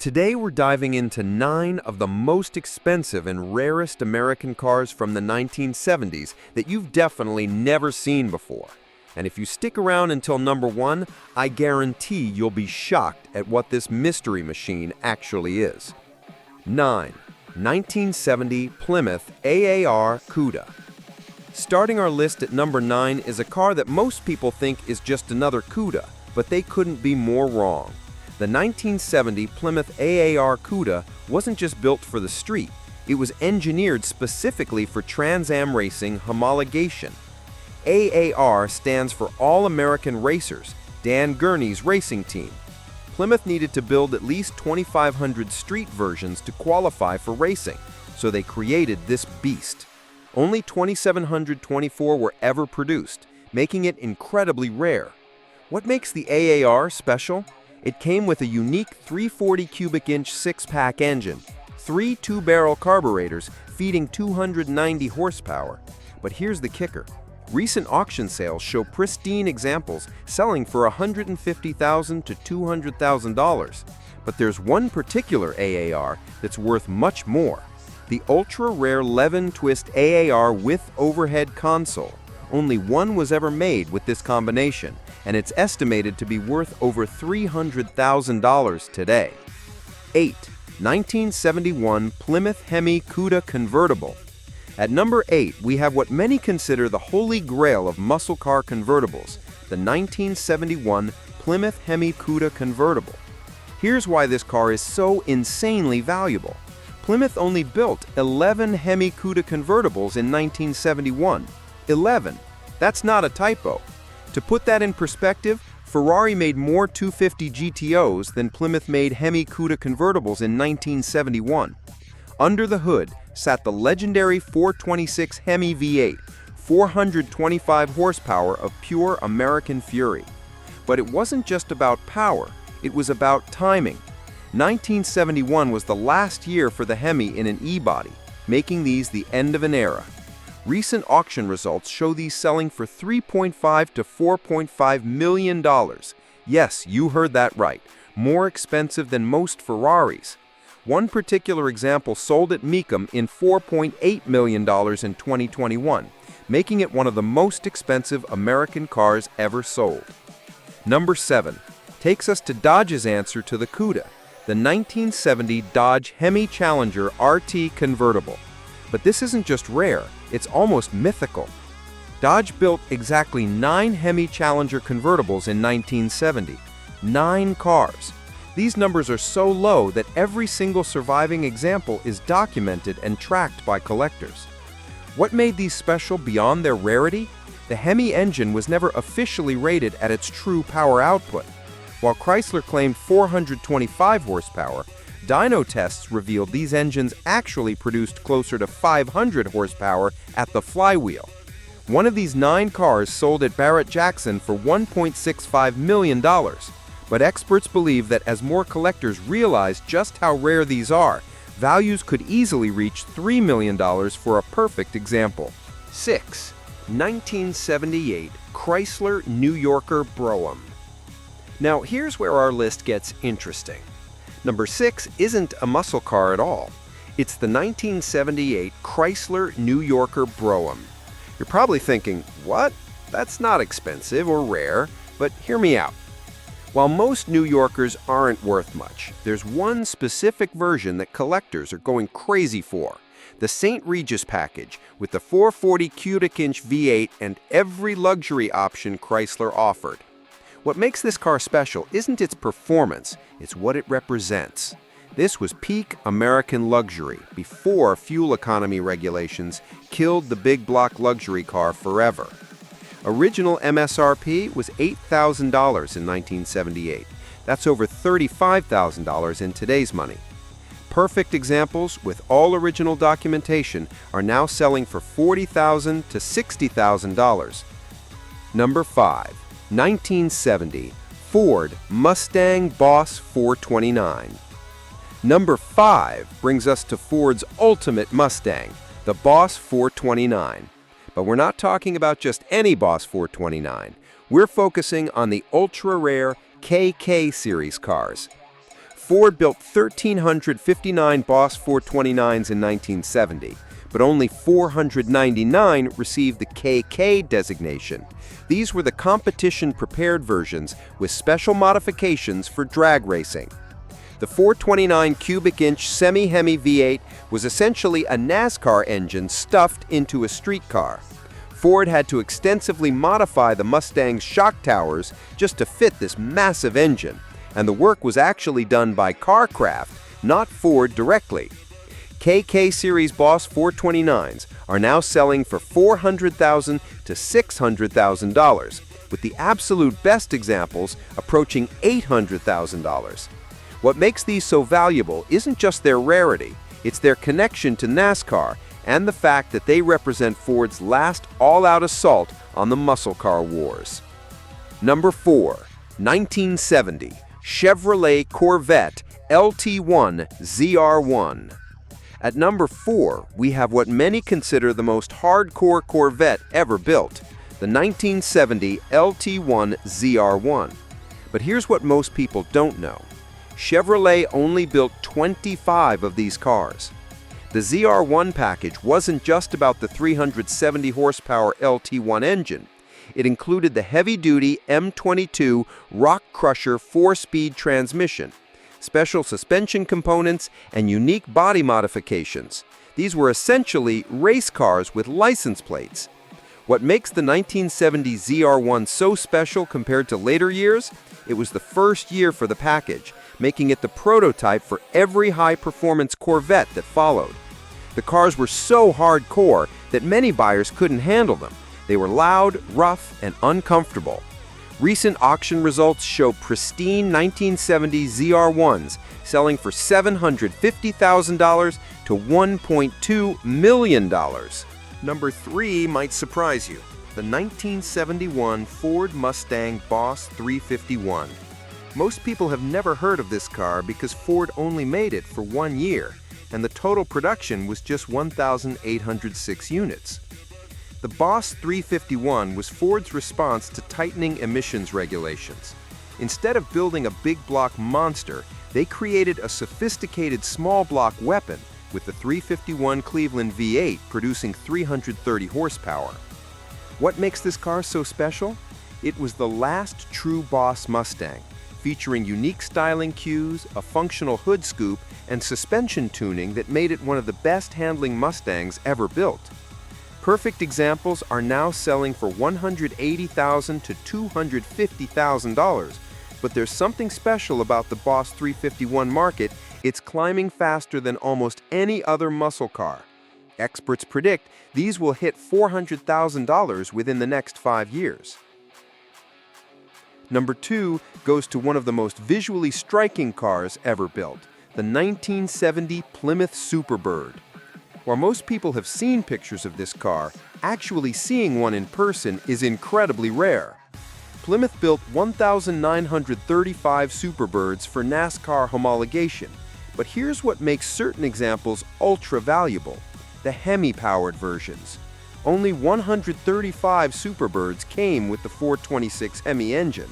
Today we're diving into 9 of the most expensive and rarest American cars from the 1970s that you've definitely never seen before. And if you stick around until number 1, I guarantee you'll be shocked at what this mystery machine actually is. 9. 1970 Plymouth AAR Cuda. Starting our list at number 9 is a car that most people think is just another Cuda, but they couldn't be more wrong. The 1970 Plymouth AAR Cuda wasn't just built for the street, it was engineered specifically for Trans Am racing homologation. AAR stands for All American Racers, Dan Gurney's racing team. Plymouth needed to build at least 2,500 street versions to qualify for racing, so they created this beast. Only 2,724 were ever produced, making it incredibly rare. What makes the AAR special? It came with a unique 340 cubic inch 6-pack engine, 3 2-barrel carburetors feeding 290 horsepower. But here's the kicker. Recent auction sales show pristine examples selling for $150,000 to $200,000. But there's one particular AAR that's worth much more. The ultra-rare Levin-twist AAR with overhead console. Only one was ever made with this combination, and it's estimated to be worth over $300,000 today. 8. 1971 Plymouth Hemi Cuda Convertible. At number 8, we have what many consider the holy grail of muscle car convertibles, the 1971 Plymouth Hemi Cuda Convertible. Here's why this car is so insanely valuable. Plymouth only built 11 Hemi Cuda convertibles in 1971. 11. That's not a typo. To put that in perspective, Ferrari made more 250 GTOs than Plymouth made Hemi Cuda convertibles in 1971. Under the hood sat the legendary 426 Hemi V8, 425 horsepower of pure American fury. But it wasn't just about power, it was about timing. 1971 was the last year for the Hemi in an E-body, making these the end of an era. Recent auction results show these selling for $3.5 to $4.5 million. Yes, you heard that right. More expensive than most Ferraris. One particular example sold at Mecum in $4.8 million in 2021, making it one of the most expensive American cars ever sold. Number 7 takes us to Dodge's answer to the Cuda, the 1970 Dodge Hemi Challenger RT convertible. But this isn't just rare, it's almost mythical. Dodge built exactly 9 Hemi Challenger convertibles in 1970. 9 cars. These numbers are so low that every single surviving example is documented and tracked by collectors. What made these special beyond their rarity? The Hemi engine was never officially rated at its true power output. While Chrysler claimed 425 horsepower, dyno tests revealed these engines actually produced closer to 500 horsepower at the flywheel. One of these 9 cars sold at Barrett-Jackson for $1.65 million. But experts believe that as more collectors realize just how rare these are, values could easily reach $3 million for a perfect example. 6. 1978 Chrysler New Yorker Brougham. Now here's where our list gets interesting. Number 6 isn't a muscle car at all. It's the 1978 Chrysler New Yorker Brougham. You're probably thinking, what? That's not expensive or rare, but hear me out. While most New Yorkers aren't worth much, there's one specific version that collectors are going crazy for. The St. Regis package with the 440 cubic inch V8 and every luxury option Chrysler offered. What makes this car special isn't its performance, it's what it represents. This was peak American luxury before fuel economy regulations killed the big block luxury car forever. Original MSRP was $8,000 in 1978. That's over $35,000 in today's money. Perfect examples with all original documentation are now selling for $40,000 to $60,000. Number 5. 1970 Ford Mustang Boss 429. Number 5 brings us to Ford's ultimate Mustang, the Boss 429. But we're not talking about just any Boss 429. We're focusing on the ultra-rare KK series cars. Ford built 1,359 Boss 429s in 1970, but only 499 received the KK designation. These were the competition-prepared versions with special modifications for drag racing. The 429 cubic inch semi-Hemi V8 was essentially a NASCAR engine stuffed into a street car. Ford had to extensively modify the Mustang's shock towers just to fit this massive engine, and the work was actually done by Carcraft, not Ford directly. KK Series Boss 429s are now selling for $400,000 to $600,000, with the absolute best examples approaching $800,000. What makes these so valuable isn't just their rarity, it's their connection to NASCAR and the fact that they represent Ford's last all-out assault on the muscle car wars. Number 4. 1970 Chevrolet Corvette LT1 ZR1. At number 4, we have what many consider the most hardcore Corvette ever built, the 1970 LT1 ZR1. But here's what most people don't know. Chevrolet only built 25 of these cars. The ZR1 package wasn't just about the 370 horsepower LT1 engine. It included the heavy-duty M22 Rock Crusher 4-speed transmission, special suspension components, and unique body modifications. These were essentially race cars with license plates. What makes the 1970 ZR1 so special compared to later years? It was the first year for the package, making it the prototype for every high-performance Corvette that followed. The cars were so hardcore that many buyers couldn't handle them. They were loud, rough, and uncomfortable. Recent auction results show pristine 1970 ZR1s selling for $750,000 to $1.2 million. Number 3 might surprise you. The 1971 Ford Mustang Boss 351. Most people have never heard of this car because Ford only made it for 1 year, and the total production was just 1,806 units. The Boss 351 was Ford's response to tightening emissions regulations. Instead of building a big block monster, they created a sophisticated small block weapon with the 351 Cleveland V8 producing 330 horsepower. What makes this car so special? It was the last true Boss Mustang, featuring unique styling cues, a functional hood scoop, and suspension tuning that made it one of the best handling Mustangs ever built. Perfect examples are now selling for $180,000 to $250,000, but there's something special about the Boss 351 market. It's climbing faster than almost any other muscle car. Experts predict these will hit $400,000 within the next 5 years. Number 2 goes to one of the most visually striking cars ever built, the 1970 Plymouth Superbird. While most people have seen pictures of this car, actually seeing one in person is incredibly rare. Plymouth built 1,935 Superbirds for NASCAR homologation, but here's what makes certain examples ultra valuable: the Hemi-powered versions. Only 135 Superbirds came with the 426 Hemi engine.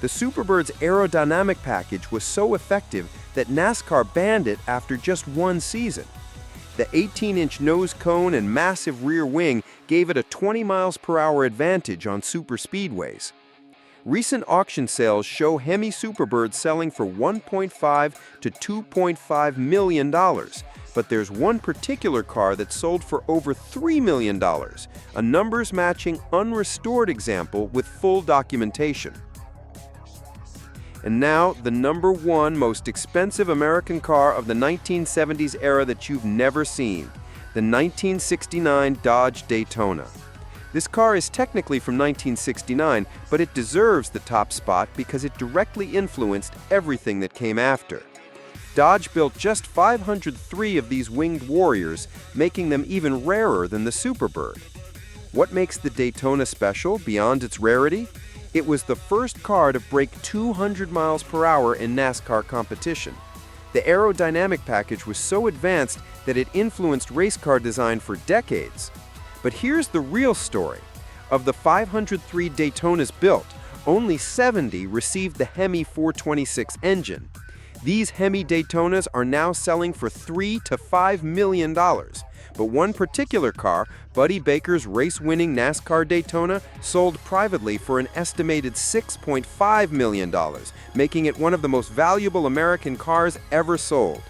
The Superbird's aerodynamic package was so effective that NASCAR banned it after just 1 season. The 18-inch nose cone and massive rear wing gave it a 20 miles per hour advantage on superspeedways. Recent auction sales show Hemi Superbirds selling for $1.5 to $2.5 million, but there's one particular car that sold for over $3 million, a numbers-matching unrestored example with full documentation. And now, the number 1 most expensive American car of the 1970s era that you've never seen, the 1969 Dodge Daytona. This car is technically from 1969, but it deserves the top spot because it directly influenced everything that came after. Dodge built just 503 of these winged warriors, making them even rarer than the Superbird. What makes the Daytona special beyond its rarity? It was the first car to break 200 miles per hour in NASCAR competition. The aerodynamic package was so advanced that it influenced race car design for decades. But here's the real story. Of the 503 Daytonas built, only 70 received the Hemi 426 engine. These Hemi Daytonas are now selling for $3 to $5 million. But one particular car, Buddy Baker's race-winning NASCAR Daytona, sold privately for an estimated $6.5 million, making it one of the most valuable American cars ever sold.